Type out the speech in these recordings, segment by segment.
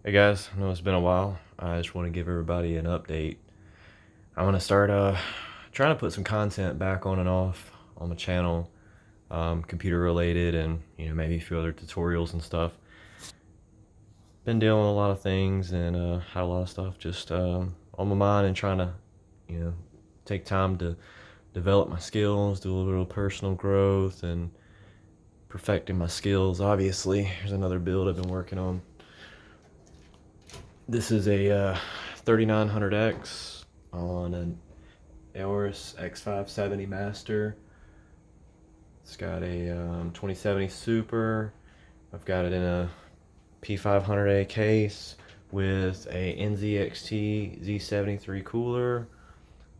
Hey guys, I know it's been a while. I just want to give everybody an update. I want to start trying to put some content back on and off on the channel, computer related, and maybe a few other tutorials and stuff. Been dealing with a lot of things and had a lot of stuff just on my mind, and trying to take time to develop my skills, do a little bit of personal growth, and perfecting my skills. Obviously, here's another build I've been working on. This is a 3900X on an Aorus X570 Master. It's got a 2070 Super. I've got it in a P500A case with a NZXT Z73 cooler.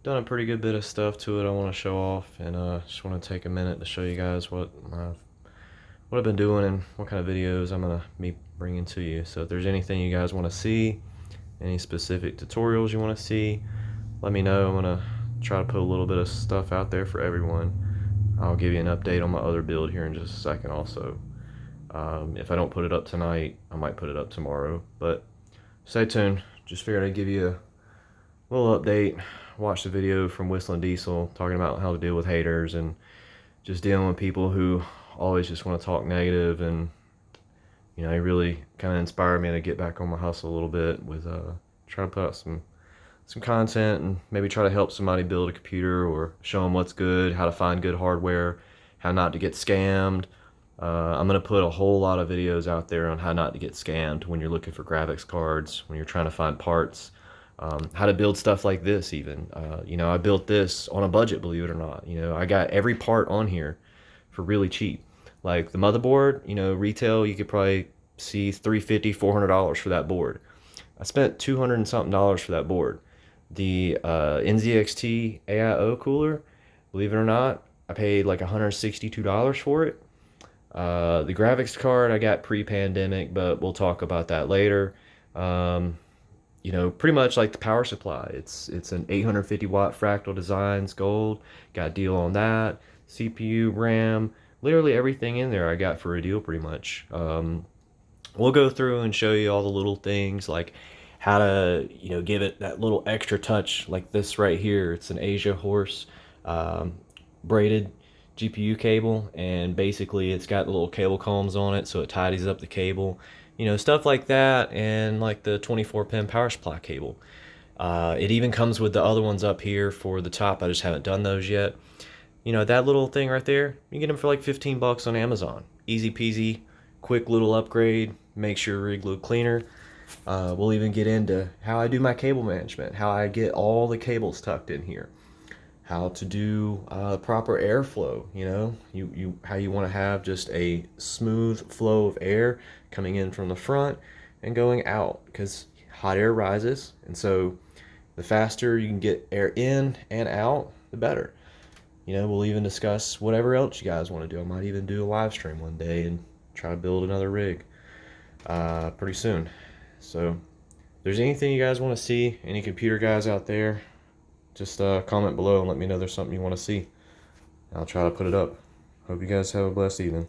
Done a pretty good bit of stuff to it I want to show off, and just want to take a minute to show you guys what I've been doing and what kind of videos I'm gonna be bringing to you. So if there's anything you guys want to see, any specific tutorials you want to see, let me know. I'm gonna try to put a little bit of stuff out there for everyone. I'll give you an update on my other build here in just a second also. If I don't put it up tonight, I might put it up tomorrow, but stay tuned. Just figured I'd give you a little update. Watch the video from Whistling Diesel talking about how to deal with haters and just dealing with people who always just want to talk negative, and it really kind of inspired me to get back on my hustle a little bit with trying to put out some content and maybe try to help somebody build a computer, or show them what's good, how to find good hardware, how not to get scammed. I'm going to put a whole lot of videos out there on how not to get scammed when you're looking for graphics cards, when you're trying to find parts, how to build stuff like this even. I built this on a budget, believe it or not. I got every part on here for really cheap. Like the motherboard, retail, you could probably see $350, $400 for that board. I spent $200 and something for that board. The NZXT AIO cooler, believe it or not, I paid like $162 for it. The graphics card I got pre-pandemic, but we'll talk about that later. Pretty much like the power supply. It's an 850 watt Fractal Designs gold. Got a deal on that. CPU, RAM, literally everything in there I got for a deal pretty much. We'll go through and show you all the little things, like how to give it that little extra touch, like this right here. It's an Asia Horse braided GPU cable, and basically it's got the little cable combs on it, so it tidies up the cable, stuff like that. And like the 24 pin power supply cable, it even comes with the other ones up here for the top. I just haven't done those yet. That little thing right there, you get them for like 15 bucks on Amazon. Easy peasy, quick little upgrade, makes your rig look cleaner. We'll even get into how I do my cable management, how I get all the cables tucked in here, how to do proper airflow. How you want to have just a smooth flow of air coming in from the front and going out, because hot air rises, and so the faster you can get air in and out, the better. We'll even discuss whatever else you guys want to do. I might even do a live stream one day and try to build another rig pretty soon. So if there's anything you guys want to see, any computer guys out there, just comment below and let me know there's something you want to see. I'll try to put it up. Hope you guys have a blessed evening.